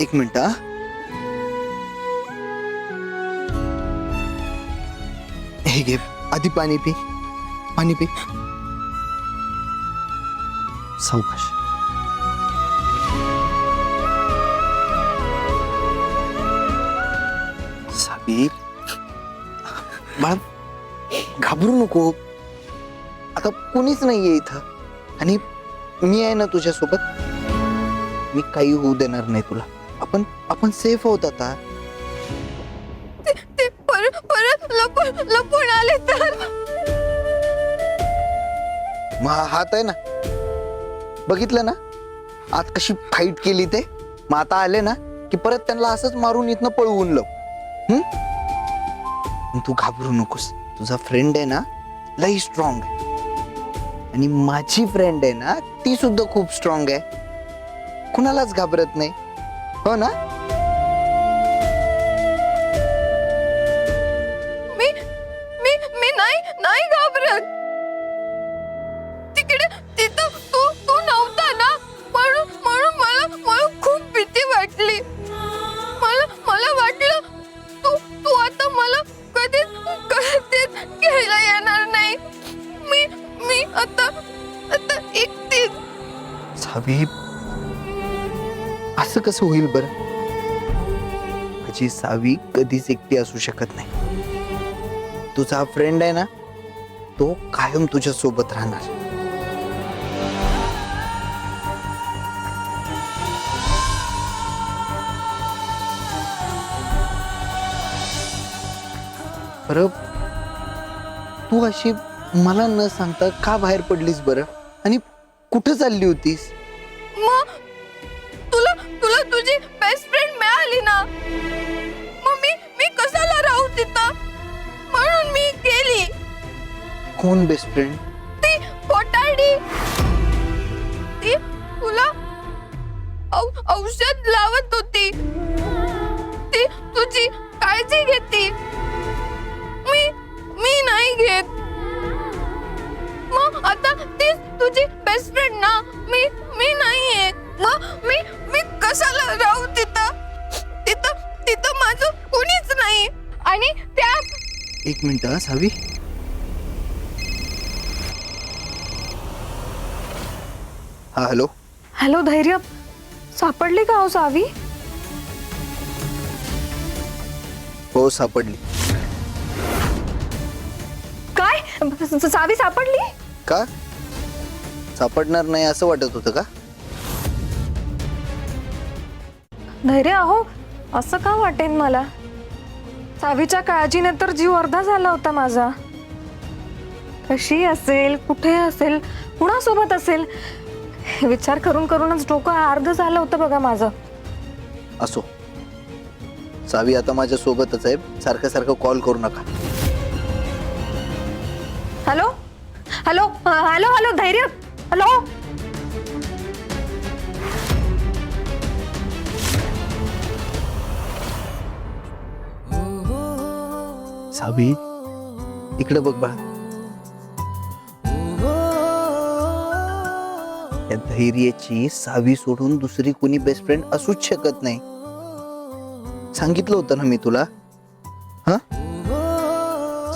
एक मिनिट हा. हे घे आधी पाणी पी. पाणी पी. सावकाश. साबी बाळा घाबरू नको. आता कोणीच नाहीये इथं आणि मी आहे ना तुझ्या सोबत. मी काही होऊ देणार नाही तुला. आपण आपण सेफ आहोत आता. ते परत लपून आले तर मग हा हात आहे ना, बघितलं ना आज कशी फाईट केली ते. मग आता आले ना की परत त्यांना असंच मारून इथनं पळवून लाव. तू घाबरू नकोस. तुझा फ्रेंड आहे ना लई स्ट्रॉंग आहे आणि माझी फ्रेंड आहे ना ती सुद्धा खूप स्ट्रॉंग आहे. कुणालाच घाबरत नाही. हो ना. मी नाही घाबरत. तिकडे तिथं तू नव्हता ना म्हणून मला खूप भीती वाटली. मला वाटलं तू आता मला कधीच घ्यायला येणार नाही. मी आता एकटीच. सावी असं कसं होईल बरं. माझी सावी कधीच एकटी असू शकत नाही. तुझा फ्रेंड आहे ना तो कायम तुझ्या सोबत राहणार. बरं तू अशी मला न सांगता का बाहेर पडलीस बरं आणि कुठं चालली होतीस. मग तुला तुझी बेस्ट फ्रेंड मिळाली ना. मग मी कशाला राहू तिथं. म्हणून मी गेली. कोण बेस्ट फ्रेंड. ती कोटारडी. ती तुला औषध लावत होती. ती तुझी काळजी घेते. मी नाही घेत. मग आता ती तुझी बेस्ट फ्रेंड ना. मी नाहीये. मग मी कशाला राहू तिथं माझं कुणीच नाही. आणि त्या एक मिनिट हा सावी. हा हॅलो. हॅलो धैर्य. सापडली का हो सावी. हो सापडली. काय सावी सापडली. का सापडणार नाही असं वाटत होतं का. धैर्य अहो असं का वाटेन मला. सावीच्या काळजीने तर जीव अर्धा झाला होता माझा. कशी असेल, कुठे असेल, कुणासोबत असेल, विचार करून करूनच डोकं अर्ध झालं होतं बघा माझं. असो सावी आता माझ्या सोबतच आहे. सारखं सारखं कॉल करू नका. हॅलो हॅलो हॅलो हॅलो धैर्य. हॅलो. सावी इकडे बघ बा. या धैर्याची सावी सोडून दुसरी कोणी बेस्ट फ्रेंड असूच शकत नाही. सांगितलं होतं ना मी तुला. हा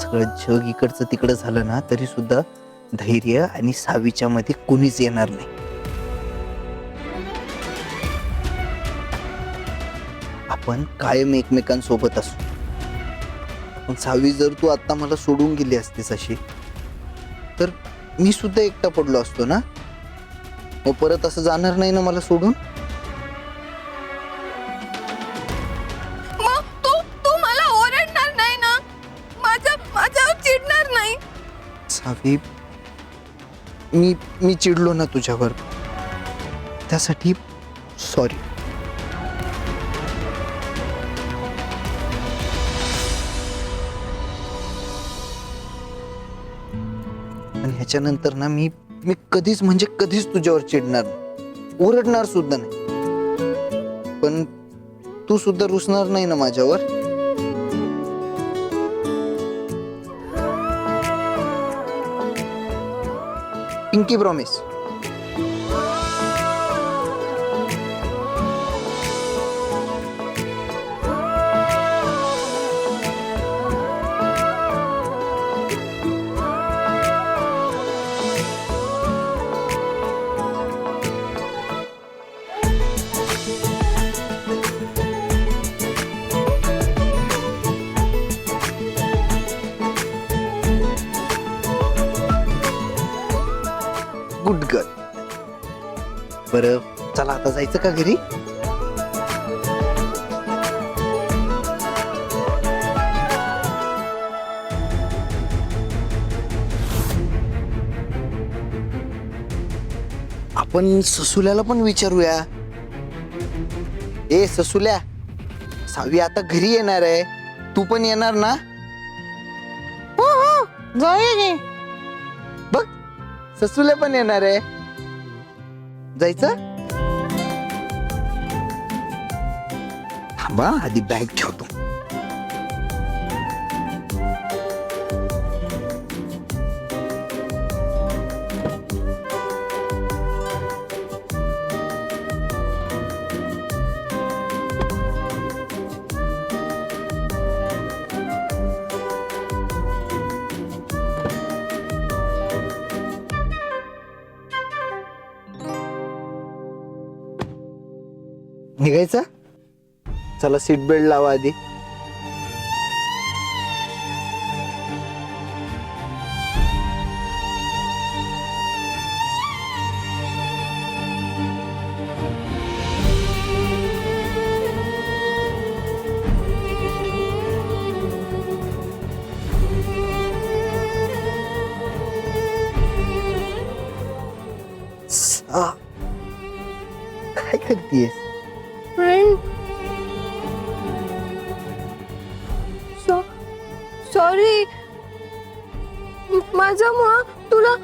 सगळं जग इकडचं तिकडं झालं ना तरी सुद्धा धैर्य आणि सावीच्या मध्ये कोणीच येणार नाही. आपण कायम एकमेकांसोबत असू. पण सावी जर तू आता मला सोडून गेली असतीस अशी तर मी सुद्धा एकटा पडलो असतो ना. मग परत असं जाणार नाही ना मला सोडून. मग तू मला ओरडणार नाही ना. माझ्यावर चिडणार नाही. सावी मी चिडलो ना तुझ्यावर त्यासाठी सॉरी. आणि ह्याच्यानंतर ना मी कधीच म्हणजे कधीच तुझ्यावर चिडणार नाही. ओरडणार सुद्धा नाही. पण तू सुद्धा रुसणार नाही ना माझ्यावर. Pinky promise. बरं चला आता जायचं का घरी? आपण ससुल्याला पण विचारूया. ए ससुल्या, सावी आता घरी येणार आहे, तू पण येणार ना? हो हो जाऊया. बघ ससुल्या पण येणार आहे. जायचं? थांबा आधी बॅग ठेवतो. निघायचं? चला सीट बेल्ट लावा आधी. काय करतेस? फ्रेंड, सॉरी, माझ्यामुळं तुला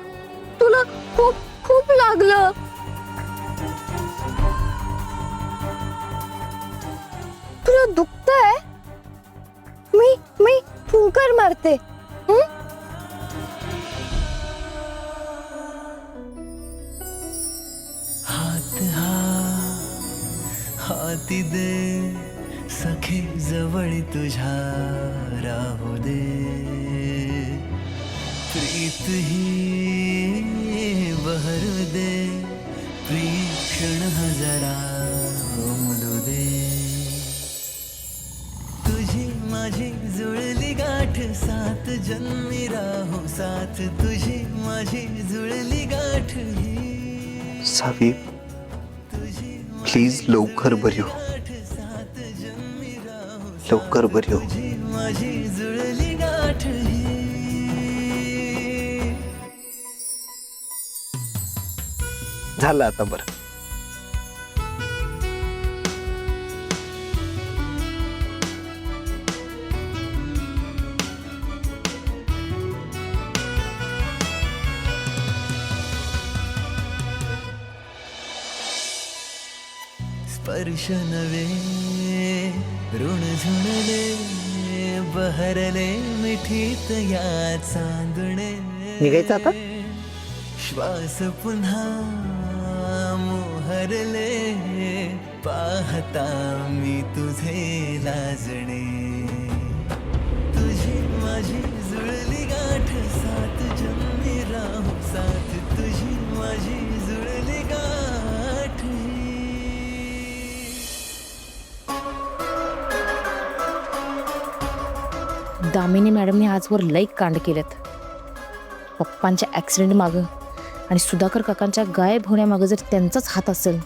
तुला खूप खूप लागलं. तुला दुखतंय? मी फुंकर मारते. हाती दे सखे जवळ तुझ्या राहू दे, प्रीत ही बहरू दे, प्रिय क्षण हजारा उमलू दे. तुझी माझी जुळली गाठ सात जन्मी राहू साथ, तुझी माझी जुळली गाठ ही. सावी प्लीज लवकर बरी हो, लवकर बरी हो. माझी जुळली गाठ ही. झालं आता बरं. स्पर्श नवे ऋण झुणले, बहरले मिठीत या चांदणे. निघायचं आता? श्वास पुन्हा मोहरले, पाहता मी तुझे लाजणे. तुझी माझी जुळली गाठ सात जन्मी राहू साथ, तुझी माझी जुळली गाठ ही. दामिनी मॅडमने आजवर लई कांड केलेत. पप्पांच्या ॲक्सिडेंट मागं आणि सुधाकर काकांच्या गायब होण्यामागं जर त्यांचाच हात असेल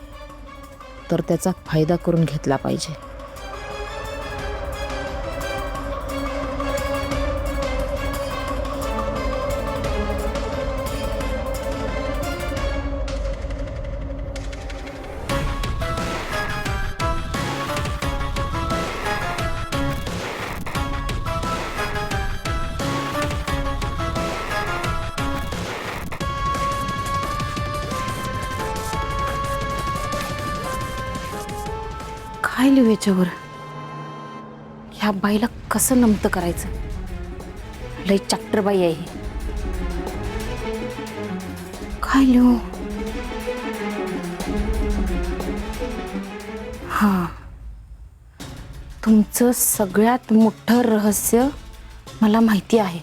तर त्याचा फायदा करून घेतला पाहिजे. काय लिहू याच्यावर? ह्या बाईला कसं नमतं करायचं? लई चॅप्टर बाई आहे ही. काय लिहू? हां, तुमचं सगळ्यात मोठं रहस्य मला माहिती आहे.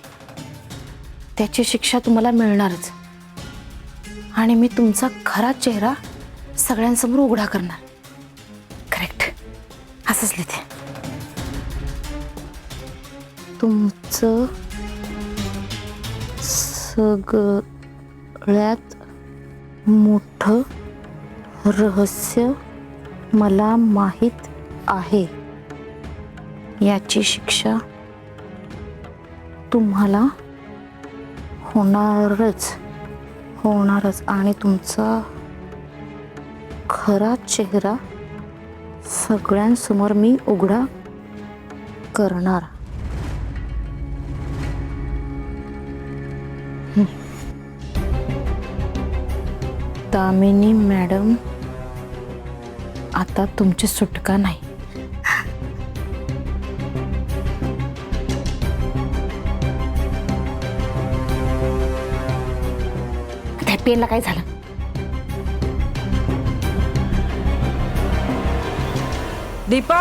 त्याची शिक्षा तुम्हाला मिळणारच आणि मी तुमचा खरा चेहरा सगळ्यांसमोर उघडा करणार. करेक्ट, असंच लिहिते. तुमचं सगळ्यात मोठं रहस्य मला माहीत आहे याची शिक्षा तुम्हाला होणारच आणि तुमचा खरा चेहरा सगळ्यांसमोर मी उघडा करणार. दामिनी मॅडम, आता तुमची सुटका नाही. त्या पेनला काय झालं? दीपा,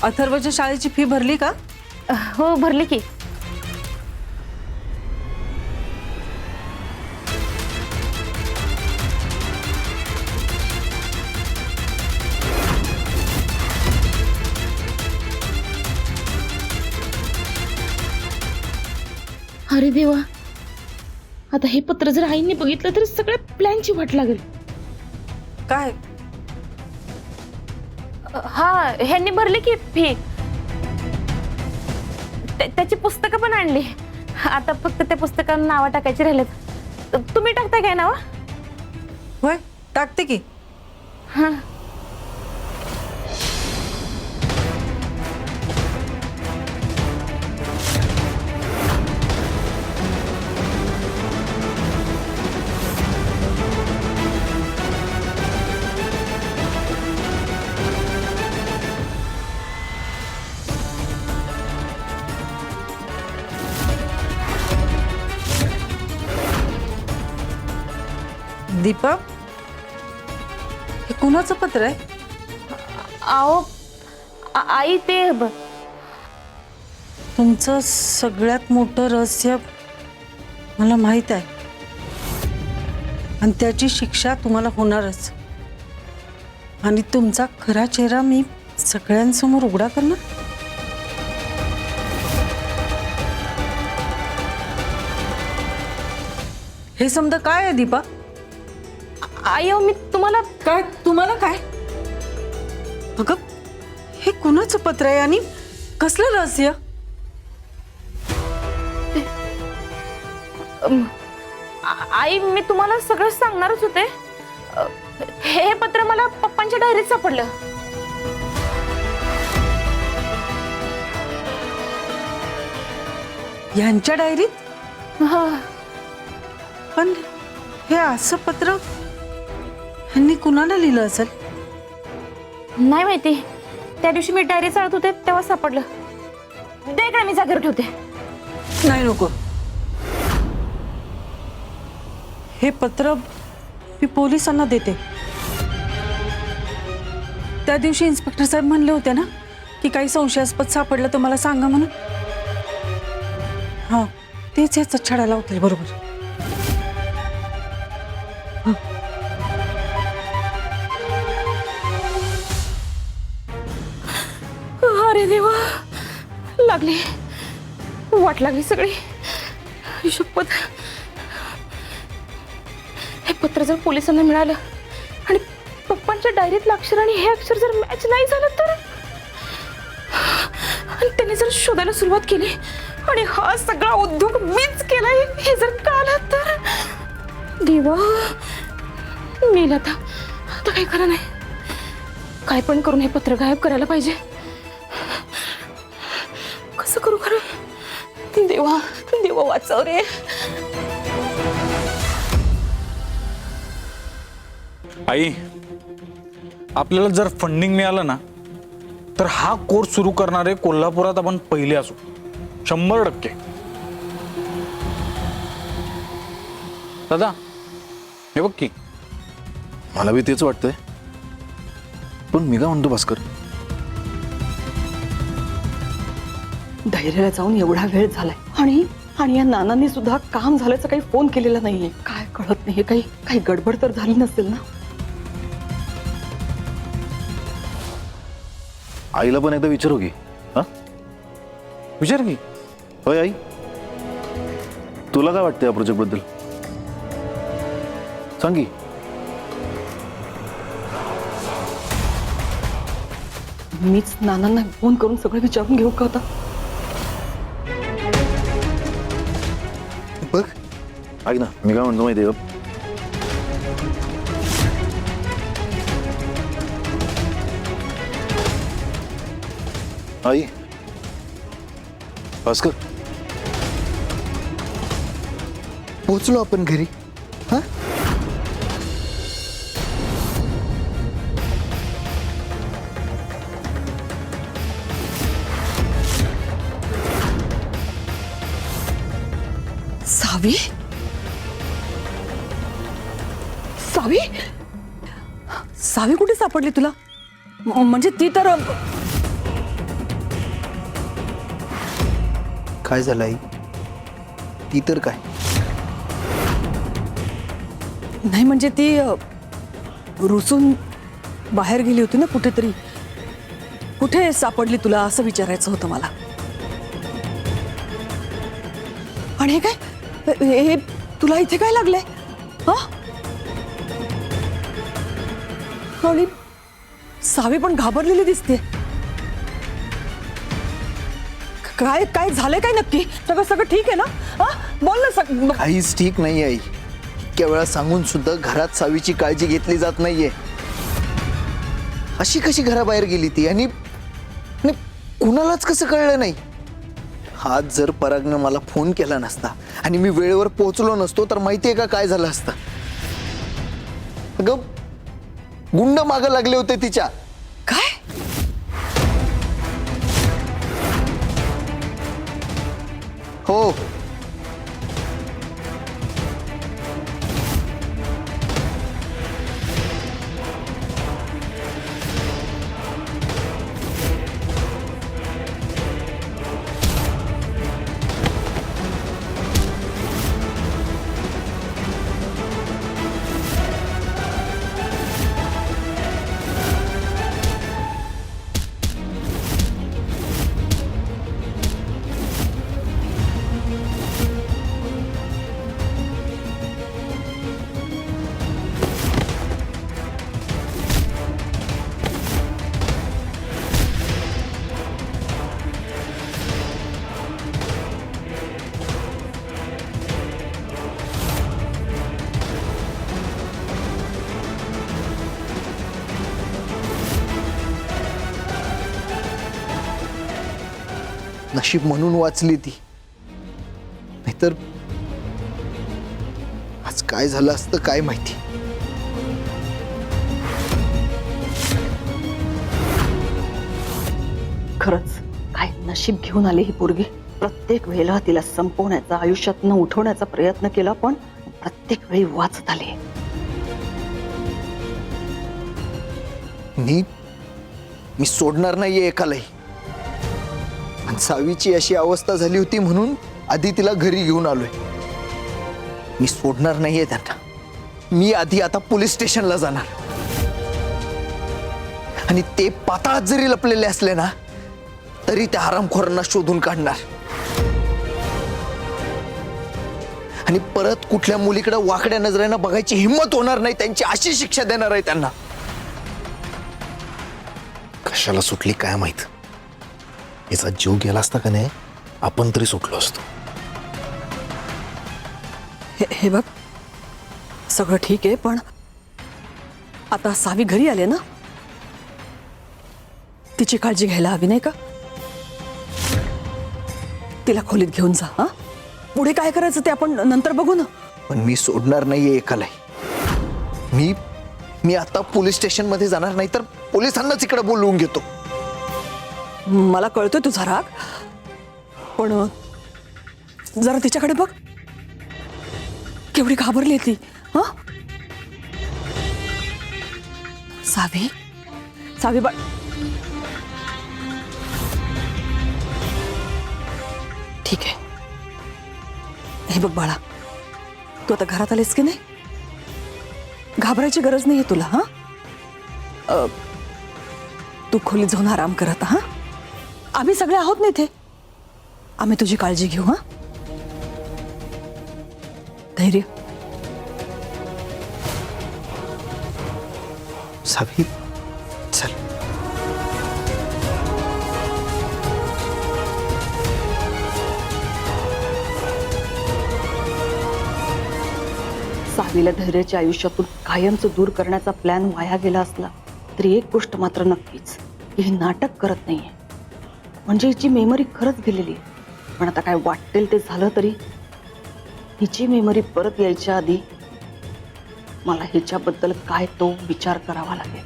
अथर्वच्या शाळेची फी भरली का? हो, भरली की. अरे देवा, आता हे पत्र जर आईने बघितलं तर सगळ्या प्लॅनची वाट लागेल. काय? हा, ह्यांनी भरली की फी. त्याची पुस्तकं पण आणली. आता फक्त त्या पुस्तकांना नावं टाकायची राहिलेत. तुम्ही टाकताय काय नाव? होय, टाकते की. हा. दीपा, हे कुणाचं पत्र आहे? आओ, आई ते तुमचं सगळ्यात मोठं रहस्य मला माहित आहे आणि त्याची शिक्षा तुम्हाला होणारच. आणि तुमचा खरा चेहरा मी सगळ्यांसमोर उघडा करणार. हे समजा काय आहे दीपा? आई, मी तुम्हाला काय? तुम्हाला काय? अगं, हे कुणाचं पत्र आहे आणि कसलं रहस्य? आई, मी तुम्हाला सगळं सांगणारच होते. हे पत्र मला पप्पांच्या डायरीत सापडलं. यांच्या डायरीत? हा. पण हे असं पत्र ह्यांनी कुणाला लिहिलं असेल? नाही माहिती. त्या दिवशी मी डायरी चालत होते तेव्हा सापडलं. दे इकडे, मी जागेवर ठेवते. नाही, नको. हे पत्र मी पोलिसांना देते. त्या दिवशी इन्स्पेक्टर साहेब म्हणले होते ना की काही संशयास्पद सापडलं तर मला सांगा म्हणून. हा, तेच याचा छडा लावतील. बरोबर. अरे देवा, लागली वाट लागली सगळी. शपथ, हे पत्र जर पोलिसांना मिळालं आणि पप्पांच्या डायरीतलं अक्षर आणि हे अक्षर जर मॅच नाही झालं तर, आणि त्यांनी जर शोधायला सुरुवात केली आणि हा सगळा उद्योग मीच केलाय हे जर कळालं तर, देवा, मेल आता. आता काही खरं नाही. काय पण करून हे पत्र गायब करायला पाहिजे. कसं करू खरं? देवा, देवा वाचव रे. आई, आपल्याला जर फंडिंग मिळालं ना तर हा कोर्स सुरू करणारे कोल्हापुरात आपण पहिले असू. 100%. दादा, हे बघ की. मला बी तेच वाटतंय. पण मी काय म्हणतो भास्कर, धैर्याला जाऊन एवढा वेळ झालाय आणि या नानांनी सुद्धा काम झाल्याचा काही फोन केलेला नाहीये. काय कळत नाही, काही गडबड तर झाली नसेल ना? आईला पण एकदा विचारू की. हा, विचार की. होय आई, तुला काय वाटतं या प्रोजेक्ट बद्दल? सांग की. मीच नानांना फोन करून सगळं विचारून घेऊ का आता? बघ ऐक ना, मी काय म्हणतो माहिती आहे का? आई, भास्कर, पोचलो आपण घरी. हा सावी, सावी, सावी कुठे सापडली तुला? म्हणजे ती तर काय झालं आई? ती तर काय? नाही म्हणजे ती रुसून बाहेर गेली होती ना कुठेतरी. कुठे सापडली तुला असं विचारायचं होतं मला. आणि हे काय, हे तुला इथे काय लागलंय? हा, आणि सावी पण घाबरलेली दिसते. काय काय झालंय काय नक्की? सगळं सगळं ठीक आहे ना? हा, बोल ना. काहीच ठीक नाही आई. इतक्या वेळा सांगून सुद्धा घरात सावीची काळजी घेतली जात नाहीये. अशी कशी घराबाहेर गेली ती? आणि कुणालाच कसं कळलं नाही? आज जर परागनं मला फोन केला नसता आणि मी वेळेवर पोहोचलो नसतो तर माहितीये का काय झालं असतं? अगं, गुंड मागं लागले होते तिच्या. काय? हो, नशीब म्हणून वाचली ती. नाहीतर आज काय झालं असतं काय माहिती. खरंच काय नशीब घेऊन आली ही पोरगी. प्रत्येक वेळेला तिला संपवण्याचा, आयुष्यातनं उठवण्याचा प्रयत्न केला, पण प्रत्येक वेळी वाचत आली. मी सोडणार नाहीये एकालाही. आणि सावीची अशी अवस्था झाली होती म्हणून आधी तिला घरी घेऊन आलोय. मी सोडणार नाहीये त्यांना. मी आधी आता पोलीस स्टेशनला जाणार. आणि ते पाताळात जरी लपलेले असले ना तरी त्या हरामखोरांना शोधून काढणार. आणि परत कुठल्या मुलीकडे वाकड्या नजरेनं बघायची हिंमत होणार नाही त्यांची, अशी शिक्षा देणार आहे त्यांना. कशाला सुटली काय माहित. याचा जीव गेला असता का नाही आपण तरी सुटलो असतो. हे बघ, सगळं ठीक आहे, पण आता सावी घरी आले ना, तिची काळजी घ्यायला हवी नाही का? तिला खोलीत घेऊन जा. हा, पुढे काय करायचं ते आपण नंतर बघू ना. पण मी सोडणार नाहीये एकालाही. मी आता पोलीस स्टेशन मध्ये जाणार नाही तर पोलिसांनाच इकडे बोलवून घेतो. मला कळतोय तुझा राग, पण जरा तिच्याकडे बघ, केवढी घाबरली ती. हा, सावी, सावी बा, ठीक आहे. हे बघ बाळा, तू आता घरात आलीस की नाही, घाबरायची गरज नाहीये तुला. हा, तू खोलीत जाऊन आराम करत. हा, आम्ही सगळे आहोत ना इथे. आम्ही तुझी काळजी घेऊ. हा, धैर्य. सावी चल. सावीला धैर्याच्या आयुष्यातून कायमचं दूर करण्याचा प्लॅन वाया गेला असला तरी एक गोष्ट मात्र नक्कीच की हे नाटक करत नाहीये. म्हणजे हिची मेमरी खरंच गेलेली आहे. पण आता काय वाटेल ते झालं तरी हिची मेमरी परत यायच्या आधी मला हिच्याबद्दल काय तो विचार करावा लागेल.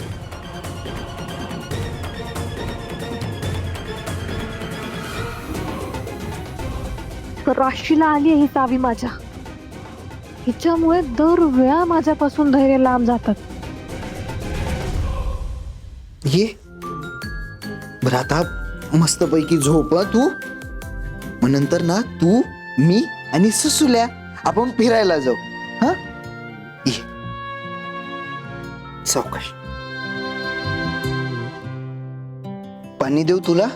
राशीला आली ही सावी माझ्या. हिच्यामुळे दरवेळा माझ्यापासून धैर्य लांब जातात. ये बरं आता मस्तपैकी झोप हं तू. मग नंतर ना तू मी आणि सुसुल्या आपण फिरायला जाऊ. हा ये सावकाश. पाणी देऊ तुला?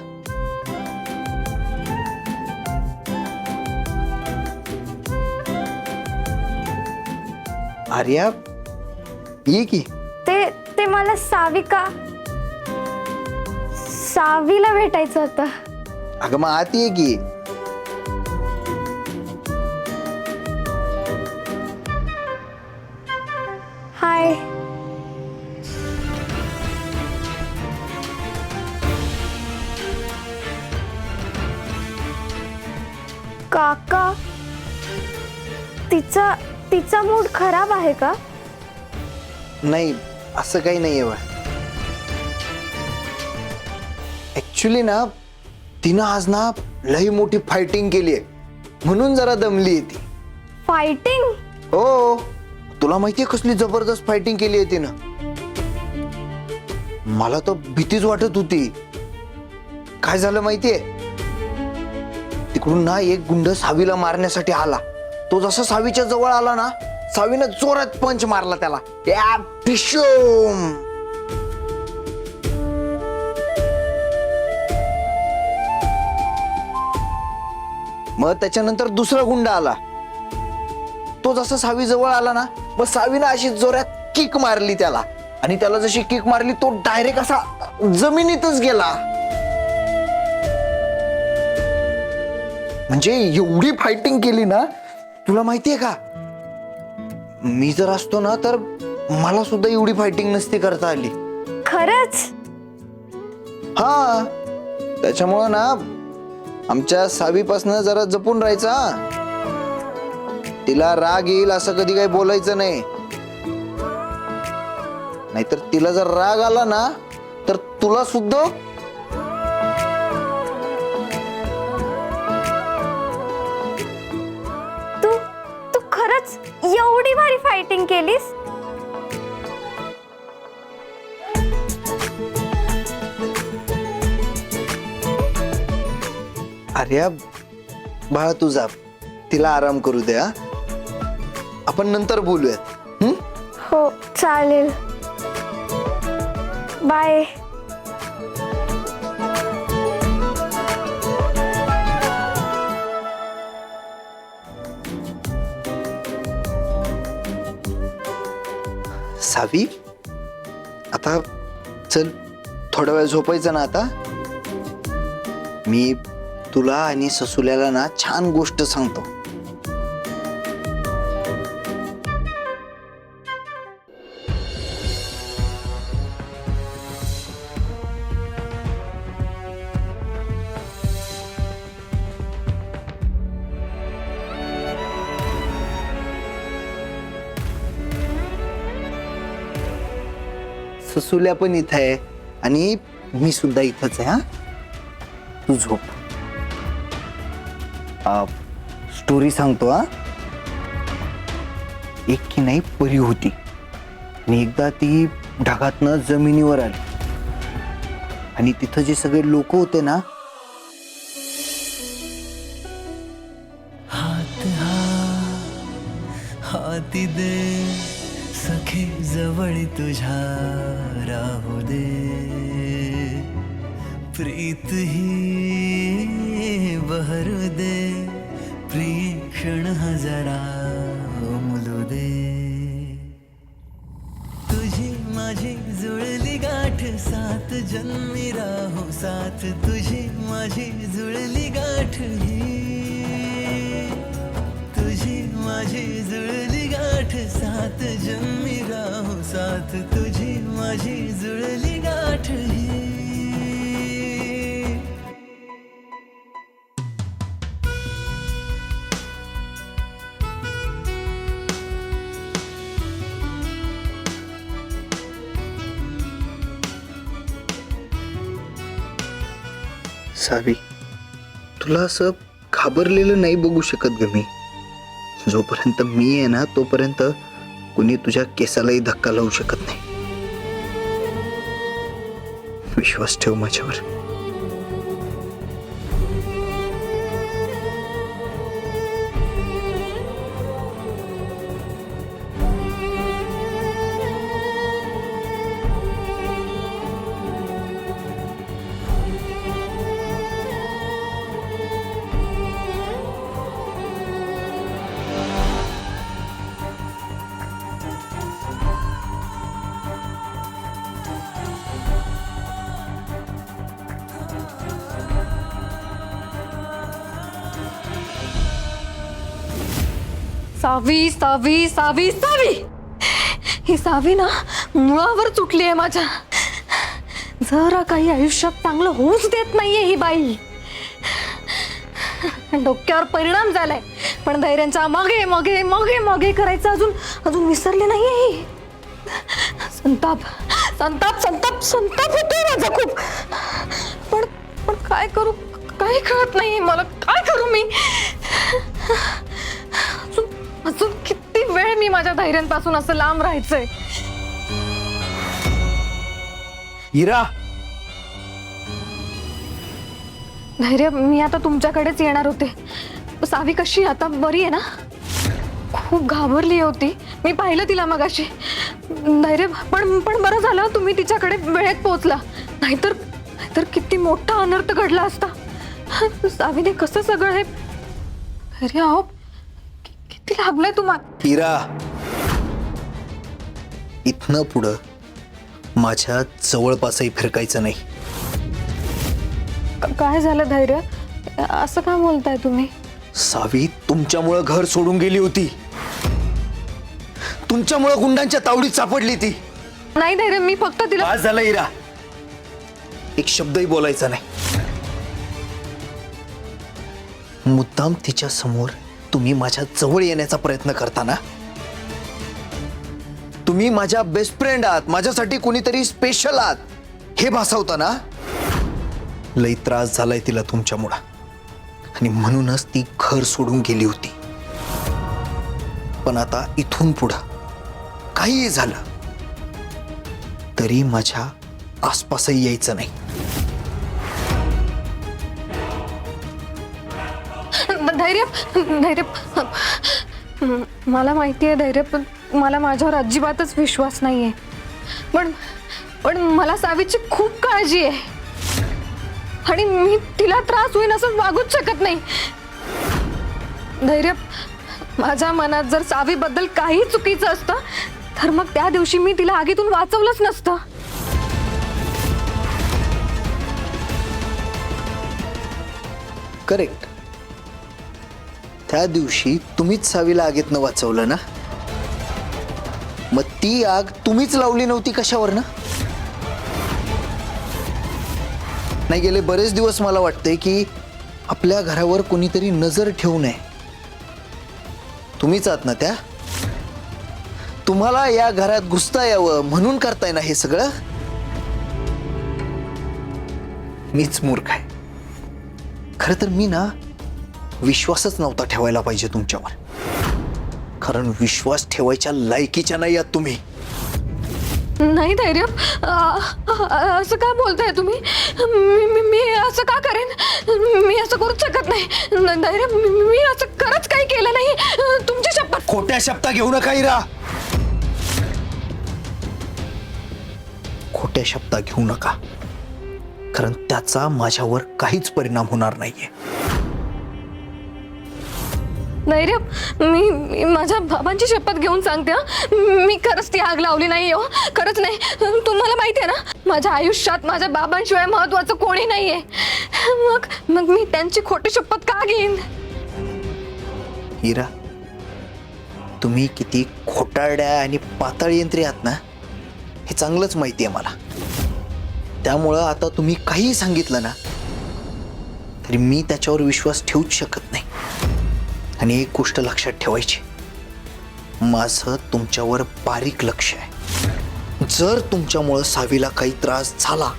आर्या ये की. ते मला सावीला भेटायचं होतं. अगं मग आत ये की. हाय. काका, तिचा मूड खराब आहे का? नाही असं काही नाहीये बा. ऍक्च्युली ना तिनं आज ना लई मोठी फायटिंग केली आहे म्हणून जरा दमली ती. फायटिंग? हो तुला माहितीये कसली जबरदस्त फायटिंग केली आहे तिनं. मला तर भीतीच वाटत होती. काय झालं माहितीये, तिकडून ना एक गुंड सावीला मारण्यासाठी आला. तो जसा सावीच्या जवळ आला ना सावीनं जोरात पंच मारला त्याला. या भिशूम. मग त्याच्यानंतर दुसरा गुंड आला. तो जसा सावी जवळ आला ना मग सावीनं अशी जोरात किक मारली त्याला. आणि त्याला जशी किक मारली तो डायरेक्ट असा जमिनीतच गेला. म्हणजे एवढी फायटिंग केली ना. तुला माहितीये का मी जर असतो ना तर मला सुद्धा एवढी फायटिंग नसती करता आली. खरंच? हा त्याच्यामुळं ना आमच्या सावीपासनं जरा जपून राहायचा. तिला राग येईल असं कधी काही बोलायचं नाही. नाहीतर तिला जर राग आला ना तर तुला सुद्धा तू खरंच एवढी भारी फायटिंग केलीस? अरे बाळा तुझा तिला आराम करू दे. हा आपण नंतर बोलूयात. हो चालेल. बाय. सावी आता चल थोडा वेळ झोपायचं ना. आता मी तुला आणि ससुल्याला ना छान गोष्ट सांगतो. ससुल्या पण इथं आहे आणि मी सुद्धा इथंच आहे. हा तू झोप. स्टोरी सांगतो. हा एक की नाही परी होती आणि एकदा ती ढगातनं जमिनीवर आली आणि तिथं जे सगळे लोक होते ना हाती दे सखे जवळ तुझ्या राहू दे. प्रीत ही बहरू दे प्रिय क्षण हजारा मुलू दे. तुझी माझी जुळली गाठ सात जन्मी राहो साथ तुझी माझी जुळली गाठ ही तुझी माझी जुळली गाठ सात जन्मी राहो साथ तुझी माझी जुळली गाठ ही सावी, तुला असं घाबरलेलं नाही बघू शकत ग मी. जोपर्यंत मी आहे ना तोपर्यंत कुणी तुझ्या केसालाही धक्का लावू शकत नाही. विश्वास ठेव माझ्यावर. सावी सावी सावी सावी, ही सावी ना मुळावर चुकली आहे माझ्या. जरा काही आयुष्यात चांगलं होऊच देत नाहीये ही बाई. डोक्यावर परिणाम झालाय, पण धैर्यांच्या मागे मागे मागे मागे करायचं अजून अजून विसरले नाहीये ही. संताप संताप संताप संताप होतोय माझा खूप. पण पण काय करू, काही कळत नाही मला. काय करू मी? अजून किती वेळ मी माझ्या धैर्यांपासून असं लांब राहायचंय? हिरा, धैर्य, मी आता तुमच्याकडेच येणार होते. सावी कशी आता बरी आहे ना? खूप घाबरली होती, मी पाहिलं तिला मगाशी. धैर्य, पण बरं झालं तुम्ही तिच्याकडे वेळेत पोहोचला, नाहीतर किती मोठा अनर्थ घडला असता. सावीने कसं सगळं हे. धैर्य, अहो किती लागलंय तुम्हाला? हिरा, इथनं पुढं माझ्या जवळपासही फिरकायचं नाही. काय झालं धैर्य? असं का बोलताय तुम्ही? सावी तुमच्यामुळं घर सोडून गेली होती. तुमच्यामुळं गुंडांच्या तावडीत सापडली ती. नाही धैर्य, मी फक्त तिला. आज झालं हिरा, एक शब्दही बोलायचा नाही. मुद्दाम तिच्या समोर तुम्ही माझ्या जवळ येण्याचा प्रयत्न करताना. तुम्ही माझ्या बेस्ट फ्रेंड आहात, माझ्यासाठी कोणीतरी स्पेशल आहात हे भासवताना. लई त्रास झालाय तिला तुमच्यामुळं, आणि म्हणूनच ती घर सोडून गेली होती. पण आता इथून पुढं काहीही झालं तरी माझ्या आसपासही यायचं नाही. धैर्य धैर्य, मला माहिती आहे धैर्य, पण मला माझ्यावर अजिबातच विश्वास नाहीये. पण मला सावीची खूप काळजी आहे, आणि मी तिला त्रास होईल असं वागूच शकत नाही. धैर्य, माझ्या मनात जर सावीबद्दल काही चुकीचं असतं तर मग त्या दिवशी मी तिला आगीतून वाचवलंच नसतं. करेक्ट. त्या दिवशी तुम्हीच सावीला आगीतनं वाचवलं ना? मग ती आग तुम्हीच लावली नव्हती कशावर ना? नाही, गेले बरेच दिवस मला वाटतंय की आपल्या घरावर कोणीतरी नजर ठेवू नये. तुम्हीच आहात ना त्या? तुम्हाला या घरात घुसता यावं म्हणून करताय ना हे सगळं? मीच मूर्ख आहे. खरं तर मी ना विश्वासच नव्हता ठेवायला पाहिजे तुमच्यावर, कारण विश्वास ठेवायच्या लायकीच्या नाही आहात तुम्ही. नाही धैर्य, असं का बोलताय तुम्ही? मी असं का करेन? मी असं करूच शकत नाही. धैर्य, मी असं खरंच काही केलं नाही, तुमची शपथ. खोट्या शब्द घेऊ नका हिरा. खोट्या शब्द घेऊ नका, कारण त्याचा माझ्यावर काहीच परिणाम होणार नाहीये. धैर्य, मी माझ्या बाबांची शपथ घेऊन सांगते हं. मी खरंच ती आग लावली नाही हो, खरंच नाही. तुम्हाला माहिती आहे ना, माझ्या आयुष्यात माझ्या बाबांशिवाय महत्वाचं कोणी नाहीये. मग मी त्यांची खोटी शपथ का घेईन? हिरा, तुम्ही किती खोटारड्या आणि पाताळ यंत्री आहात ना, हे चांगलंच माहिती आहे मला. त्यामुळं आता तुम्ही काही सांगितलं ना तरी मी त्याच्यावर विश्वास ठेवूच शकत नाही. आणि एक गोष्ट लक्षात ठेवायची, माझं तुमच्यावर बारीक लक्ष आहे. जर तुमच्यामुळं सावीला काही त्रास झाला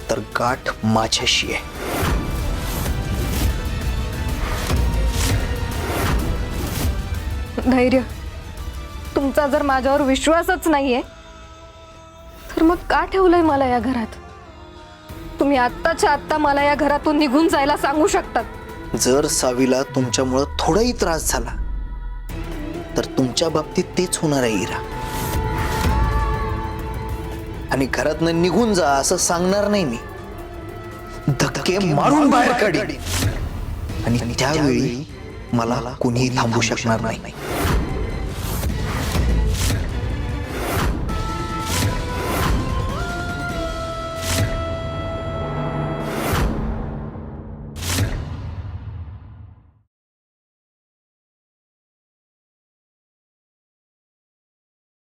तर गाठ माझ्याशी आहे. धैर्य, तुमचा जर माझ्यावर विश्वासच नाहीये तर मग का ठेवलंय मला या घरात? तुम्ही आत्ताच्या आत्ता मला या घरातून निघून जायला सांगू शकतात. जर सावीला तुमच्यामुळं थोडाही त्रास झाला तर तुमच्या बाबतीत तेच होणार आहे हिरा. आणि घरातनं निघून जा असं सांगणार नाही मी, धक्के मारून बाहेर काढीन. आणि त्यावेळी मला कोणीही थांबू शकणार नाही.